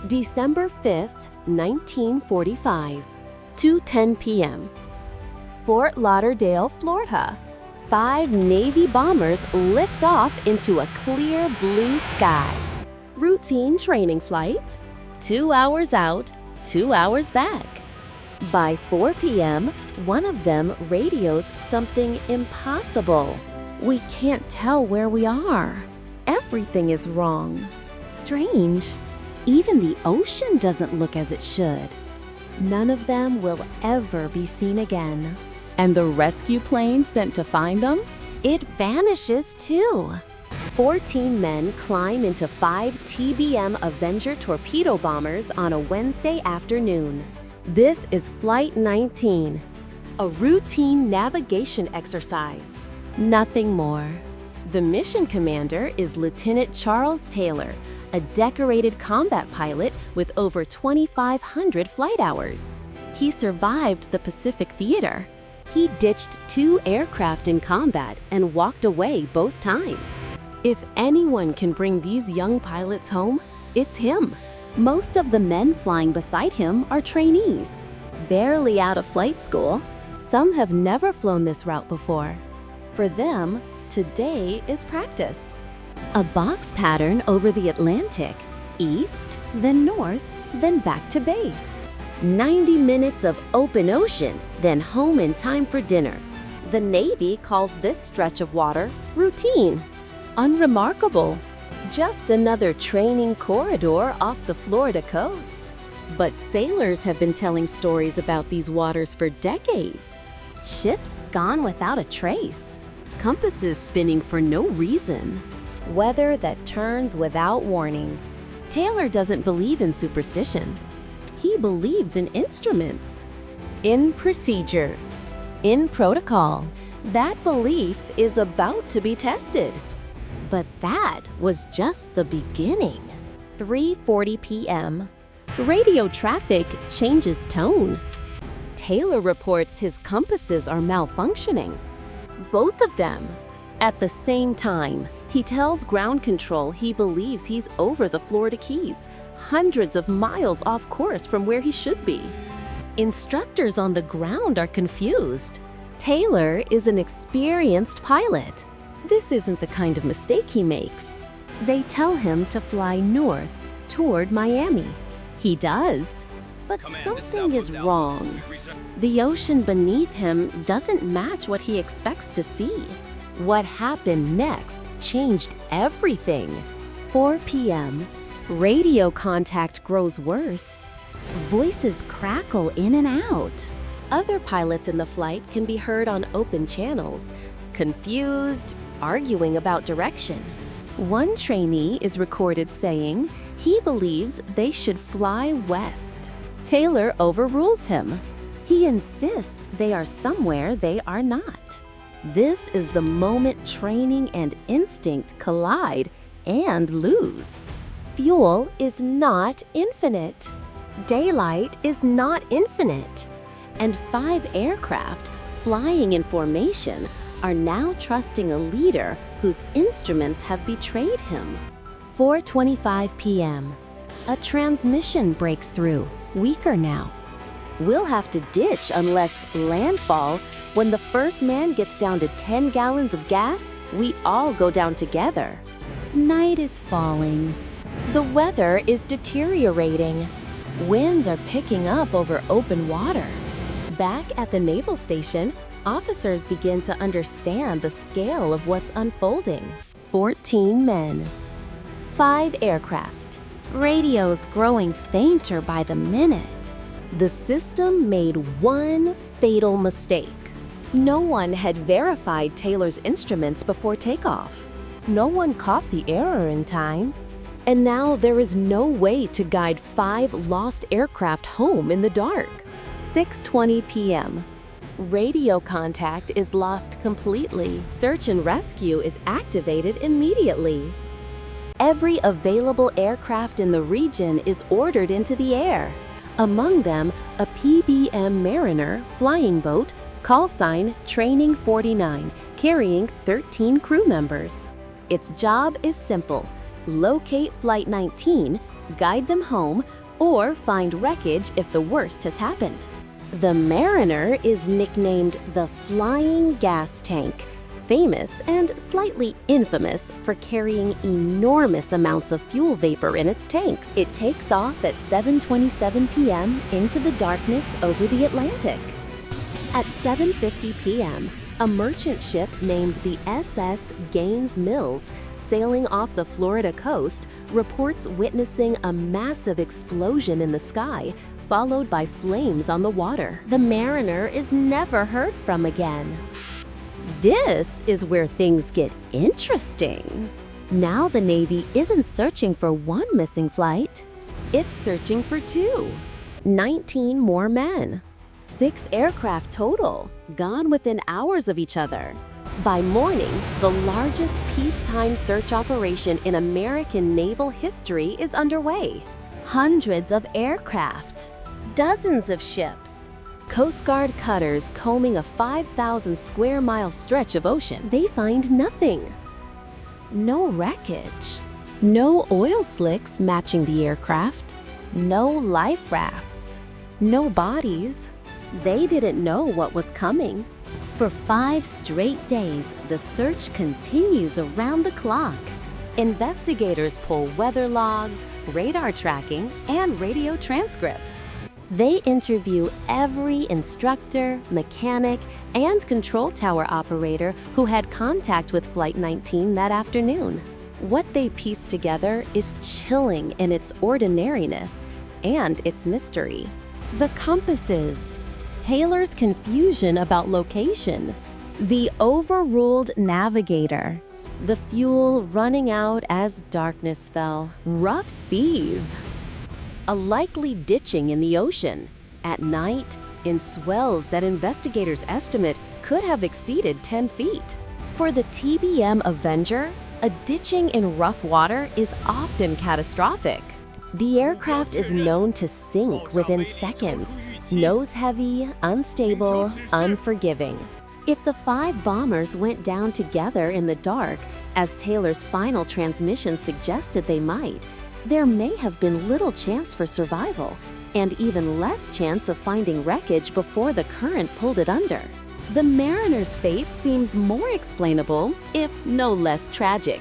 December 5th, 1945, 2:10 p.m. Fort Lauderdale, Florida. 5 Navy bombers lift off into a clear blue sky. Routine training flight. 2 hours out, 2 hours back. By 4 p.m., one of them radios something impossible. We can't tell where we are. Everything is wrong. Strange. Even the ocean doesn't look as it should. None of them will ever be seen again. And the rescue plane sent to find them? It vanishes too. 14 men climb into 5 TBM Avenger torpedo bombers on a Wednesday afternoon. This is Flight 19, a routine navigation exercise. Nothing more. The mission commander is Lieutenant Charles Taylor, a decorated combat pilot with over 2,500 flight hours. He survived the Pacific Theater. He ditched 2 aircraft in combat and walked away both times. If anyone can bring these young pilots home, it's him. Most of the men flying beside him are trainees, barely out of flight school. Some have never flown this route before. For them, today is practice. A box pattern over the Atlantic, east, then north, then back to base. 90 minutes of open ocean, then home in time for dinner. The Navy calls this stretch of water routine. Unremarkable. Just another training corridor off the Florida coast. But sailors have been telling stories about these waters for decades. Ships gone without a trace. Compasses spinning for no reason. Weather that turns without warning. Taylor doesn't believe in superstition. He believes in instruments. In procedure. In protocol. That belief is about to be tested. But that was just the beginning. 3:40 p.m. Radio traffic changes tone. Taylor reports his compasses are malfunctioning. Both of them. At the same time, he tells ground control he believes he's over the Florida Keys, hundreds of miles off course from where he should be. Instructors on the ground are confused. Taylor is an experienced pilot. This isn't the kind of mistake he makes. They tell him to fly north toward Miami. He does. But something is wrong. The ocean beneath him doesn't match what he expects to see. What happened next changed everything. 4 p.m. Radio contact grows worse. Voices crackle in and out. Other pilots in the flight can be heard on open channels, confused, arguing about direction. One trainee is recorded saying he believes they should fly west. Taylor overrules him. He insists they are somewhere they are not. This is the moment training and instinct collide and lose. Fuel is not infinite. Daylight is not infinite. And 5 aircraft flying in formation are now trusting a leader whose instruments have betrayed him. 4:25 p.m. A transmission breaks through, weaker now. We'll have to ditch unless landfall. When the first man gets down to 10 gallons of gas, we all go down together. Night is falling. The weather is deteriorating. Winds are picking up over open water. Back at the naval station, officers begin to understand the scale of what's unfolding. 14 men. 5 aircraft. Radios growing fainter by the minute. The system made one fatal mistake. No one had verified Taylor's instruments before takeoff. No one caught the error in time. And now there is no way to guide 5 lost aircraft home in the dark. 6:20 p.m. Radio contact is lost completely. Search and rescue is activated immediately. Every available aircraft in the region is ordered into the air. Among them, a TBM Mariner flying boat, call sign Training 49, carrying 13 crew members. Its job is simple: locate Flight 19, guide them home, or find wreckage if the worst has happened. The Mariner is nicknamed the Flying Gas Tank, famous and slightly infamous for carrying enormous amounts of fuel vapor in its tanks. It takes off at 7:27 p.m. into the darkness over the Atlantic. At 7:50 p.m., a merchant ship named the SS Gaines Mills, sailing off the Florida coast, reports witnessing a massive explosion in the sky, followed by flames on the water. The Mariner is never heard from again. This is where things get interesting. Now the Navy isn't searching for one missing flight, it's searching for 2. 19 more men. 6 aircraft total, gone within hours of each other. By morning, the largest peacetime search operation in American naval history is underway. Hundreds of aircraft, dozens of ships, Coast Guard cutters combing a 5,000 square mile stretch of ocean. They find nothing. No wreckage, no oil slicks matching the aircraft, no life rafts, no bodies. They didn't know what was coming. For 5 straight days, the search continues around the clock. Investigators pull weather logs, radar tracking, and radio transcripts. They interview every instructor, mechanic, and control tower operator who had contact with Flight 19 that afternoon. What they piece together is chilling in its ordinariness and its mystery. The compasses, Taylor's confusion about location, the overruled navigator, the fuel running out as darkness fell, rough seas, a likely ditching in the ocean, at night, in swells that investigators estimate could have exceeded 10 feet. For the TBM Avenger, a ditching in rough water is often catastrophic. The aircraft is known to sink within seconds, nose-heavy, unstable, unforgiving. If the 5 bombers went down together in the dark, as Taylor's final transmission suggested they might, there may have been little chance for survival, and even less chance of finding wreckage before the current pulled it under. The Mariner's fate seems more explainable, if no less tragic.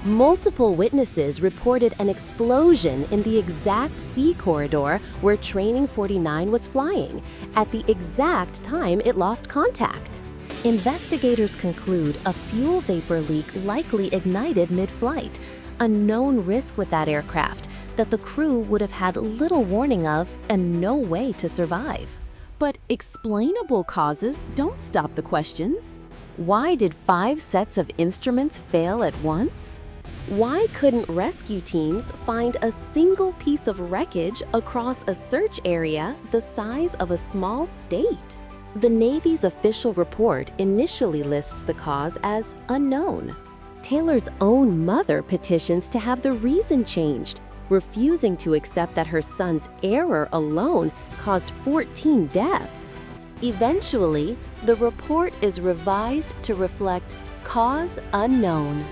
Multiple witnesses reported an explosion in the exact sea corridor where Training 49 was flying, at the exact time it lost contact. Investigators conclude a fuel vapor leak likely ignited mid-flight, a known risk with that aircraft that the crew would have had little warning of and no way to survive. But explainable causes don't stop the questions. Why did 5 sets of instruments fail at once? Why couldn't rescue teams find a single piece of wreckage across a search area the size of a small state? The Navy's official report initially lists the cause as unknown. Taylor's own mother petitions to have the reason changed, refusing to accept that her son's error alone caused 14 deaths. Eventually, the report is revised to reflect cause unknown.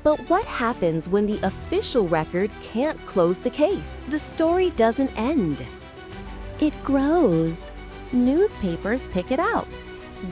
But what happens when the official record can't close the case? The story doesn't end. It grows. Newspapers pick it out.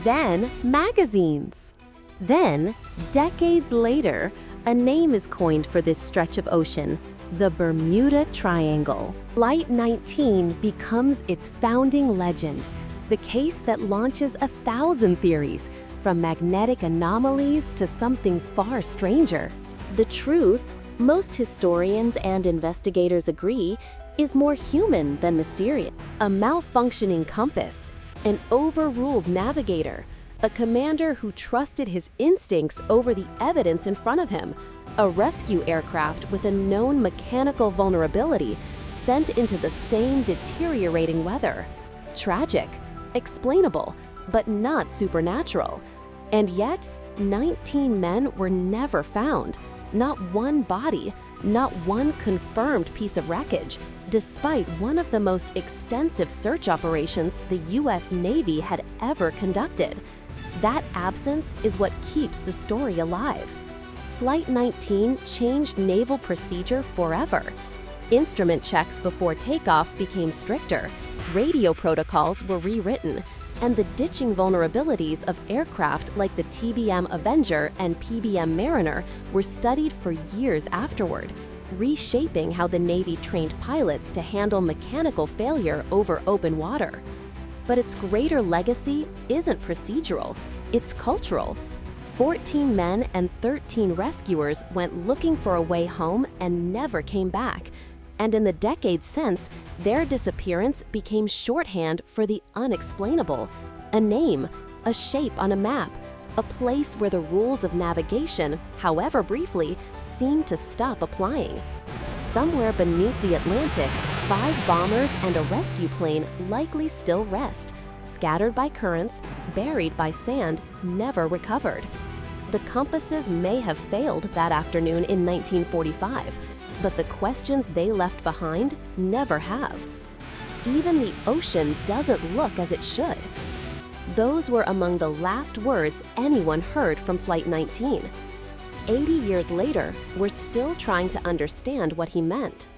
Then magazines. Then, decades later, a name is coined for this stretch of ocean, the Bermuda Triangle. Flight 19 becomes its founding legend, the case that launches 1,000 theories, from magnetic anomalies to something far stranger. The truth, most historians and investigators agree, is more human than mysterious. A malfunctioning compass, an overruled navigator, a commander who trusted his instincts over the evidence in front of him, a rescue aircraft with a known mechanical vulnerability sent into the same deteriorating weather. Tragic, explainable, but not supernatural. And yet, 19 men were never found. Not one body, not one confirmed piece of wreckage, despite one of the most extensive search operations the U.S. Navy had ever conducted. That absence is what keeps the story alive. Flight 19 changed naval procedure forever. Instrument checks before takeoff became stricter, radio protocols were rewritten, and the ditching vulnerabilities of aircraft like the TBM Avenger and PBM Mariner were studied for years afterward, reshaping how the Navy trained pilots to handle mechanical failure over open water. But its greater legacy isn't procedural, it's cultural. 14 men and 13 rescuers went looking for a way home and never came back. And in the decades since, their disappearance became shorthand for the unexplainable. A name, a shape on a map, a place where the rules of navigation, however briefly, seemed to stop applying. Somewhere beneath the Atlantic, 5 bombers and a rescue plane likely still rest, scattered by currents, buried by sand, never recovered. The compasses may have failed that afternoon in 1945, but the questions they left behind never have. Even the ocean doesn't look as it should. Those were among the last words anyone heard from Flight 19. 80 years later, we're still trying to understand what he meant.